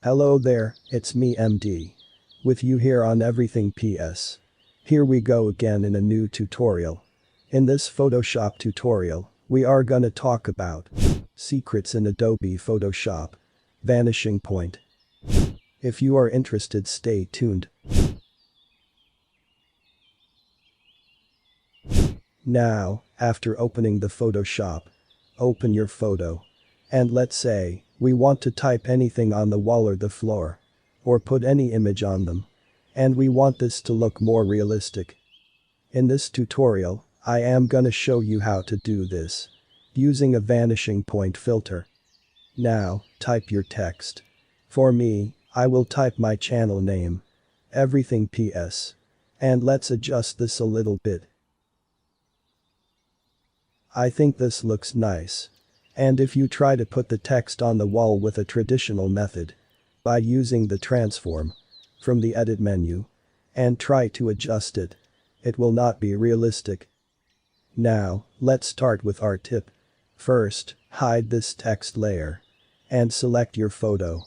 Hello there, it's me MD. With you here on Everything PS. Here we go again in a new tutorial. In this Photoshop tutorial, we are gonna talk about secrets in Adobe Photoshop. Vanishing point. If you are interested, stay tuned. Now, after opening the Photoshop, open your photo. And let's say, we want to type anything on the wall or the floor. Or put any image on them. And we want this to look more realistic. In this tutorial, I am gonna show you how to do this. Using a vanishing point filter. Now, type your text. For me, I will type my channel name. Everything PS. And let's adjust this a little bit. I think this looks nice. And if you try to put the text on the wall with a traditional method, by using the transform, from the edit menu, and try to adjust it, it will not be realistic. Now, let's start with our tip. First, hide this text layer. And select your photo.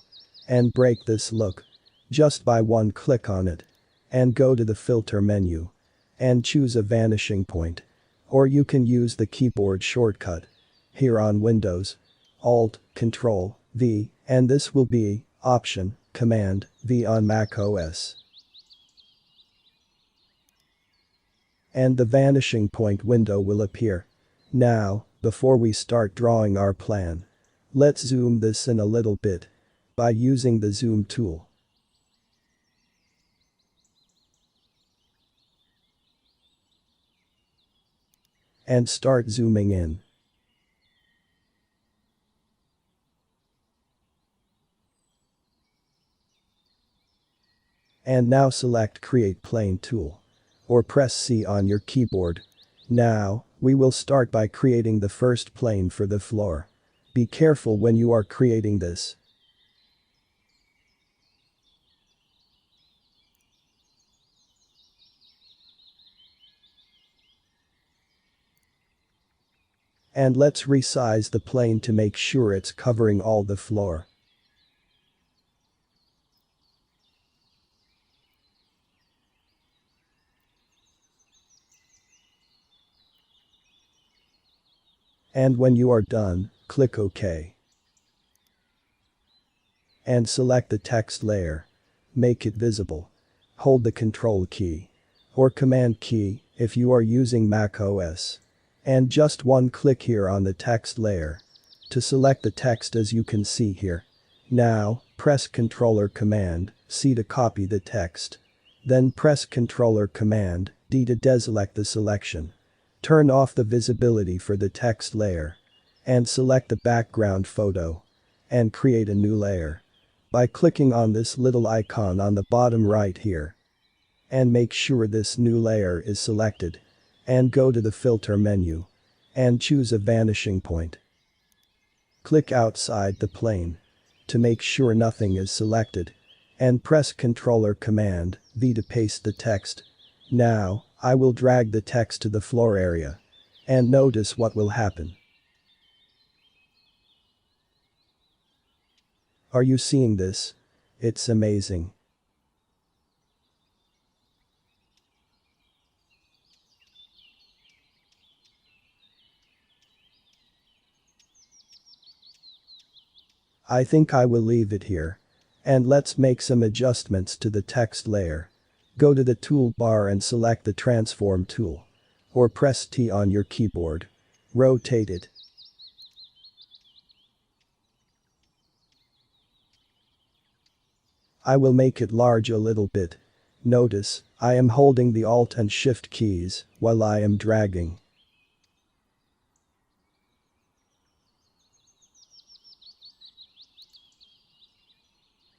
And break this look. Just by one click on it. And go to the filter menu. And choose a vanishing point. Or you can use the keyboard shortcut. Here on Windows. Alt, Ctrl, V, and this will be Option, Command, V on Mac OS. And the vanishing point window will appear. Now, before we start drawing our plan, let's zoom this in a little bit. By using the zoom tool. And start zooming in. And now select Create Plane tool. Or press C on your keyboard. Now, we will start by creating the first plane for the floor. Be careful when you are creating this. And let's resize the plane to make sure it's covering all the floor. And when you are done, click OK. And select the text layer. Make it visible. Hold the Ctrl key. Or Command key if you are using Mac OS. And just one click here on the text layer. To select the text as you can see here. Now, press Ctrl or Command C to copy the text. Then press Ctrl or Command D to deselect the selection. Turn off the visibility for the text layer. And select the background photo. And create a new layer. By clicking on this little icon on the bottom right here. And make sure this new layer is selected. And go to the filter menu. And choose a vanishing point. Click outside the plane. To make sure nothing is selected. And press Ctrl or Command V to paste the text. Now, I will drag the text to the floor area. And notice what will happen. Are you seeing this? It's amazing. I think I will leave it here. And let's make some adjustments to the text layer. Go to the toolbar and select the transform tool. Or press T on your keyboard. Rotate it. I will make it large a little bit. Notice, I am holding the Alt and Shift keys while I am dragging.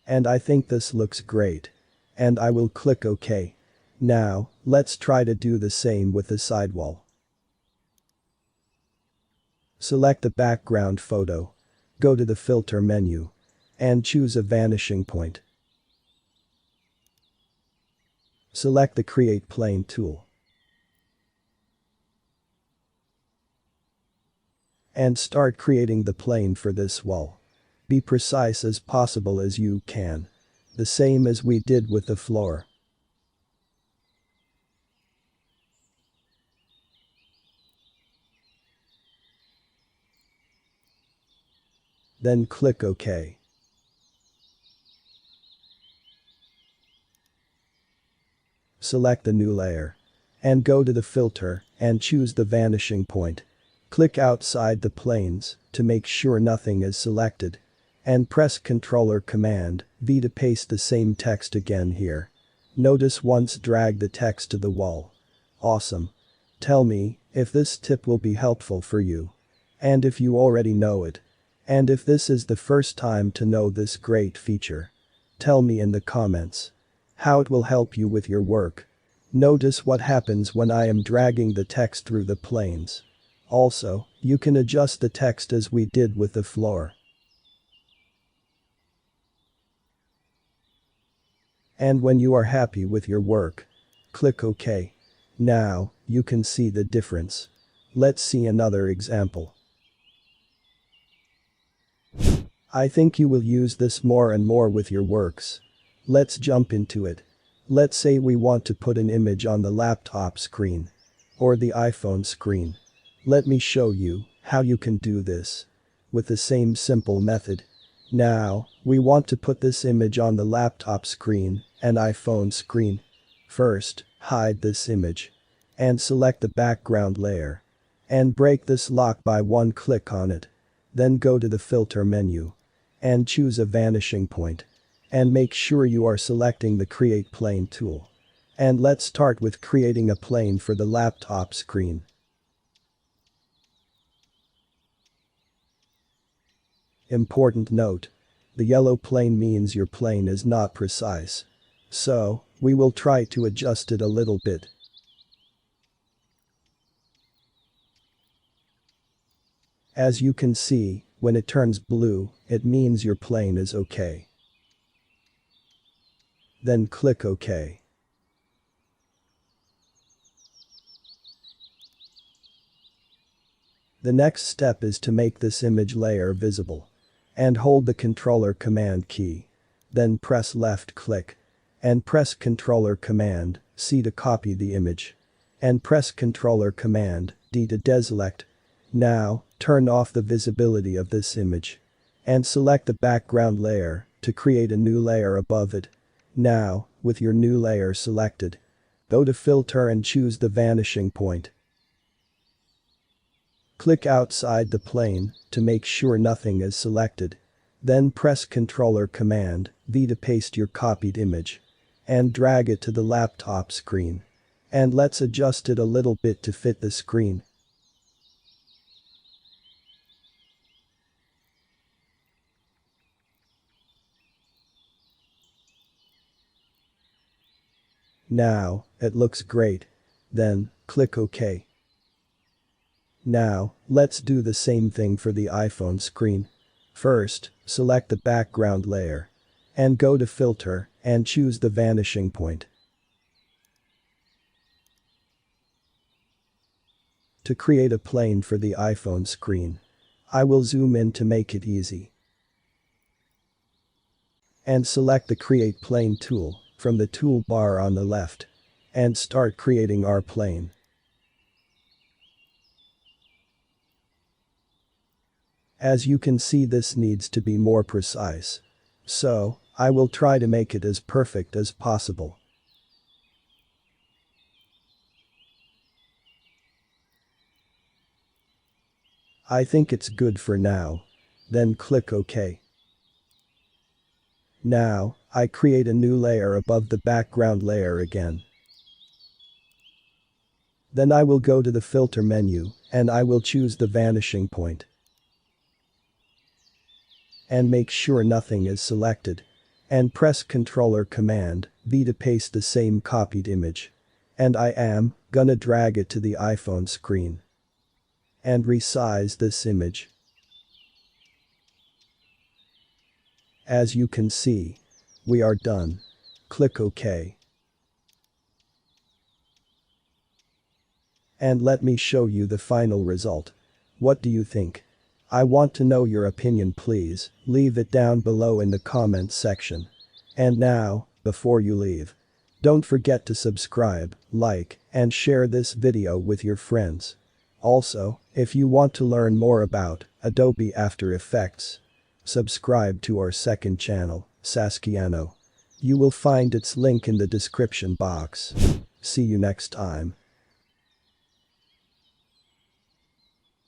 And I think this looks great. And I will click OK. Now, let's try to do the same with the sidewall. Select the background photo. Go to the filter menu. And choose a vanishing point. Select the Create Plane tool. And start creating the plane for this wall. Be precise as possible as you can. The same as we did with the floor. Then click OK. Select the new layer. And go to the filter and choose the vanishing point. Click outside the planes to make sure nothing is selected. And press Ctrl or Command V to paste the same text again here. Notice once drag the text to the wall. Awesome. Tell me if this tip will be helpful for you. And if you already know it. And if this is the first time to know this great feature. Tell me in the comments how it will help you with your work. Notice what happens when I am dragging the text through the planes. Also, you can adjust the text as we did with the floor. And when you are happy with your work, click OK. Now, you can see the difference. Let's see another example. I think you will use this more and more with your works. Let's jump into it. Let's say we want to put an image on the laptop screen. Or the iPhone screen. Let me show you how you can do this. With the same simple method. Now, we want to put this image on the laptop screen and iPhone screen. First, hide this image. And select the background layer. And break this lock by one click on it. Then go to the filter menu. And choose a vanishing point. And make sure you are selecting the Create Plane tool. And let's start with creating a plane for the laptop screen. Important note. The yellow plane means your plane is not precise. So, we will try to adjust it a little bit. As you can see, when it turns blue, it means your plane is okay. Then click OK. The next step is to make this image layer visible. And hold the Ctrl or Command key. Then press left click. And press Ctrl or Command C to copy the image. And press Ctrl or Command D to deselect. Now, turn off the visibility of this image. And select the background layer to create a new layer above it. Now, with your new layer selected, go to Filter and choose the vanishing point. Click outside the plane to make sure nothing is selected. Then press Ctrl or Command V to paste your copied image. And drag it to the laptop screen. And let's adjust it a little bit to fit the screen. Now, it looks great. Then, click OK. Now, let's do the same thing for the iPhone screen. First, select the background layer. And go to Filter and choose the vanishing point. To create a plane for the iPhone screen, I will zoom in to make it easy. And select the Create Plane tool from the toolbar on the left. And start creating our plane. As you can see, this needs to be more precise. So, I will try to make it as perfect as possible. I think it's good for now. Then click OK. Now, I create a new layer above the background layer again. Then I will go to the filter menu, and I will choose the vanishing point. And make sure nothing is selected. And press Ctrl or Command V to paste the same copied image. And I am gonna drag it to the iPhone screen. And resize this image. As you can see, we are done. Click OK. And let me show you the final result. What do you think? I want to know your opinion, please leave it down below in the comments section. And now, before you leave, don't forget to subscribe, like, and share this video with your friends. Also, if you want to learn more about Adobe After Effects, subscribe to our second channel, Saskiano. You will find its link in the description box. See you next time.